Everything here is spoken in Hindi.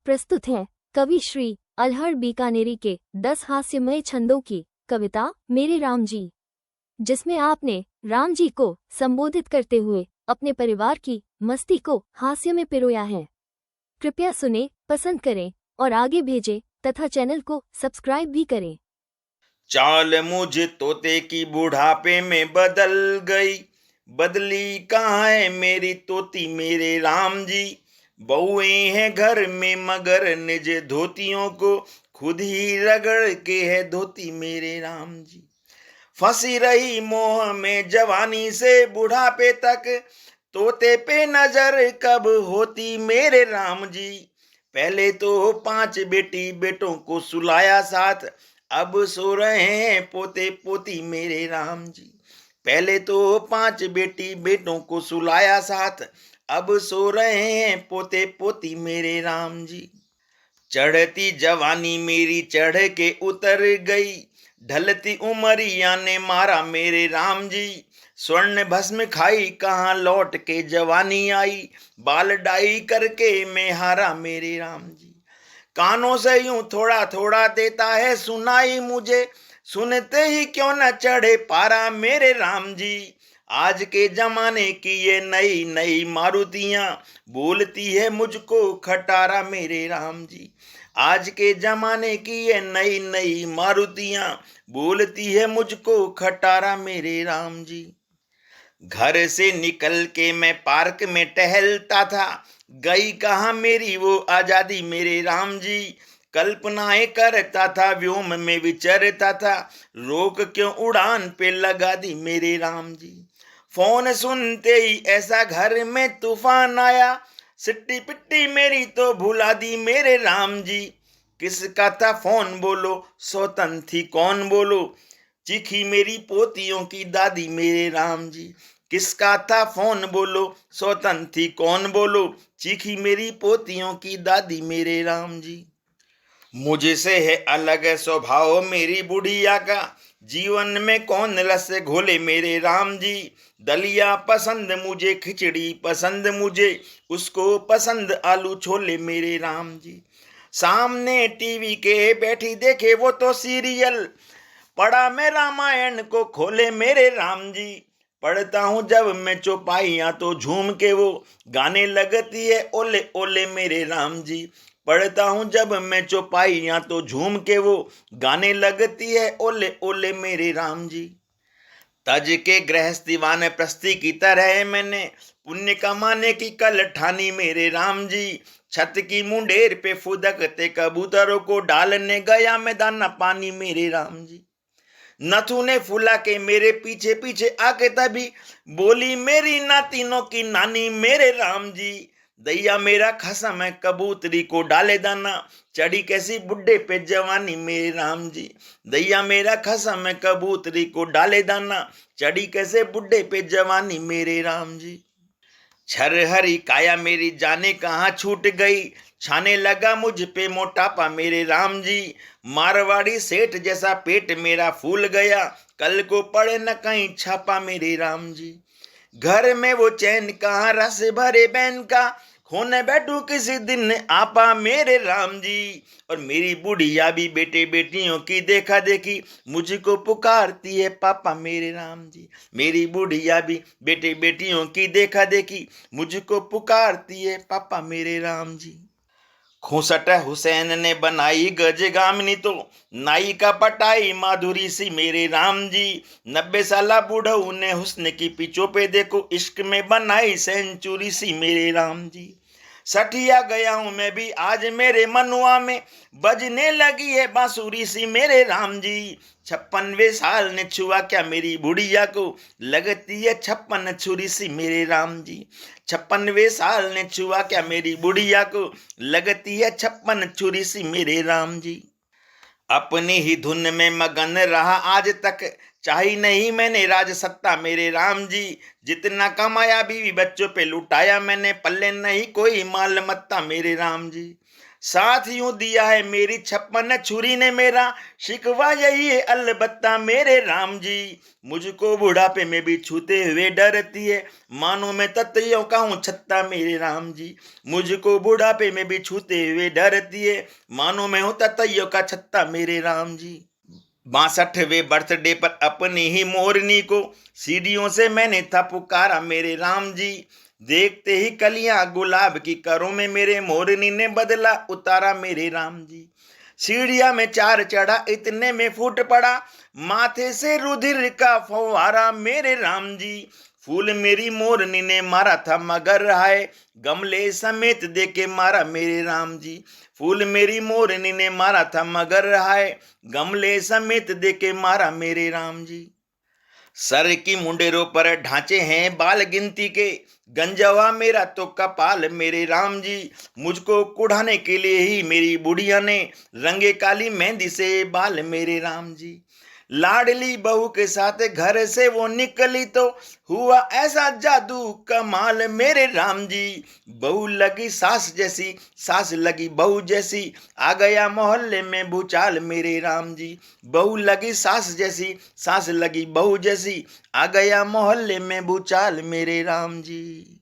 प्रस्तुत है कवि श्री अलहर बीकानेरी के 10 हास्यमय छंदों की कविता मेरे राम जी, जिसमें आपने राम जी को संबोधित करते हुए अपने परिवार की मस्ती को हास्य में पिरोया है। कृपया सुने, पसंद करें और आगे भेजें तथा चैनल को सब्सक्राइब भी करें। चाल मुझ तोते की बुढ़ापे में बदल गई, बदली कहाँ है मेरी तोती मेरे राम जी। बहुए हैं घर में मगर निज धोतियों को खुद ही रगड़ के है धोती मेरे राम जी। फंसी रही मोह में जवानी से बुढ़ापे तक, तोते पे नजर कब होती मेरे राम जी। पहले तो 5 बेटी बेटों को सुलाया साथ, अब सो रहे हैं पोते पोती मेरे राम जी। पहले तो 5 बेटी बेटों को सुलाया साथ, अब सो रहे हैं पोते पोती मेरे राम जी। चढ़ती जवानी मेरी चढ़ के उतर गई, ढलती उमरिया ने मारा मेरे राम जी। स्वर्ण भस्म खाई कहाँ लौट के जवानी आई, बाल डाई करके मैं हारा मेरे राम जी। कानों से यूं थोड़ा थोड़ा देता है सुनाई मुझे, सुनते ही क्यों न चढ़े पारा मेरे राम जी। आज के जमाने की ये नई नई मारुतियां बोलती है मुझको खटारा मेरे राम जी। आज के जमाने की ये नई नई मारुतियां बोलती है मुझको खटारा मेरे राम जी। घर से निकल के मैं पार्क में टहलता था, गई कहाँ मेरी वो आजादी मेरे राम जी। कल्पनाएं करता था, व्योम में विचरता था, रोक क्यों उड़ान पे लगा दी मेरे राम जी। फोन सुनते ही ऐसा घर में तूफान आया, सिट्टी पिट्टी मेरी तो भुला दी मेरे राम जी। किसका था फोन बोलो, सौतन थी कौन बोलो, चीखी मेरी पोतियों की दादी मेरे राम जी। किसका था फोन बोलो, सौतन थी कौन बोलो, चीखी मेरी पोतियों की दादी मेरे राम जी। मुझसे है अलग स्वभाव मेरी बुढ़िया का, जीवन में कौन रस घोले मेरे राम जी। दलिया पसंद मुझे, खिचड़ी पसंद मुझे, उसको पसंद आलू छोले मेरे राम जी। सामने टीवी के बैठी देखे वो तो सीरियल, पढ़ा मैं रामायण को खोले मेरे राम जी। पढ़ता हूँ जब मैं चौपाइयाँ तो झूम के वो गाने लगती है ओले ओले मेरे राम जी। पढ़ता हूँ जब मैं चौपाइयाँ तो झूम के वो गाने लगती है ओले ओले मेरे राम जी। तज के गृहस्थी वानप्रस्थी की तरह मैंने पुण्य कमाने की कल ठानी मेरे राम जी। छत की मुंडेर पे फुदकते कबूतरों को डालने गया मैं दाना पानी मेरे राम जी। नथु ने फुला के मेरे पीछे पीछे आके तभी बोली मेरी नातिनों की नानी मेरे राम जी। दैया मेरा खसम है कबूतरी को डाले दाना, चढ़ी कैसी बुड्ढे पे जवानी मेरे राम जी। दैया मेरा खसम है कबूतरी को डाले दाना, चढ़ी कैसे बुड्ढे पे जवानी मेरे राम जी। छरहरी काया मेरी जाने कहाँ छूट गई, छाने लगा मुझ पे मोटापा मेरे राम जी। मारवाड़ी सेठ जैसा पेट मेरा फूल गया, कल को पड़े न कहीं छापा मेरे राम जी। घर में वो चैन कहाँ रस भरे बैन का, खोने बैठू किसी दिन आपा मेरे राम जी। और मेरी बुढ़िया भी बेटे बेटियों की देखा देखी मुझको पुकारती है पापा मेरे राम जी। मेरी बुढ़िया भी बेटे बेटियों की देखा देखी मुझको पुकारती है पापा मेरे राम जी। खूसट हुसैन ने बनाई गजगामिनी तो नाई का पटाई माधुरी सी मेरे राम जी। 90 साला बूढ़ऊ ने हुस्न की पिचों पे देखो इश्क में बनाई सेंचुरी सी मेरे राम जी। सठिया गया हूं मैं भी आज मेरे मनुआ में, बजने लगी है बांसुरी सी मेरे राम जी। 56वें साल ने छुआ क्या मेरी बुढ़िया को, लगती है 56 छुरी सी मेरे राम जी। 56वें साल ने छुआ क्या मेरी बुढ़िया को, लगती है 56 छुरी सी मेरे राम जी। अपनी ही धुन में मगन रहा आज तक, चाही नहीं मैंने राज सत्ता मेरे राम जी। जितना कमाया बीवी बच्चों पे लुटाया मैंने, पल्ले नहीं कोई माल मत्ता मेरे राम जी। साथ यूं दिया है मेरी 56 छुरी ने मेरा, शिकवा यही है अलबत्ता मेरे राम जी। मुझको बुढ़ापे में भी छूते हुए डरती है, मानो मैं ततैयों का हूं छत्ता मेरे राम जी। मुझको बुढ़ापे में भी छूते हुए डरती है, मानो मैं हूं ततैयों का छत्ता मेरे राम जी। 62वें बर्थडे पर अपनी ही मोरनी को सीढ़ियों से मैंने था पुकारा मेरे राम जी। देखते ही कलियां गुलाब की करों में मेरे मोरनी ने बदला उतारा मेरे राम जी। सीढ़िया में 4 चढ़ा इतने में फूट पड़ा, माथे से रुधिर का फव्वारा मेरे राम जी। फूल मेरी मोरनी ने मारा था मगर हाय, गमले समेत देके मारा मेरे राम जी। फूल मेरी मोरनी ने मारा था मगर हाय, गमले समेत देके मारा मेरे राम जी। सर की मुंडेरों पर ढांचे हैं बाल गिनती के, गंजवा मेरा तो कपाल मेरे राम जी। मुझको कुढ़ाने के लिए ही मेरी बुढ़िया ने रंगे काली मेहंदी से बाल मेरे राम जी। लाडली बहू के साथ घर से वो निकली तो हुआ ऐसा जादू कमाल मेरे राम जी। बहू लगी सास जैसी, सास लगी बहू जैसी, आ गया मोहल्ले में भूचाल मेरे राम जी। बहू लगी सास जैसी, सास लगी बहू जैसी, आ गया मोहल्ले में भूचाल मेरे राम जी।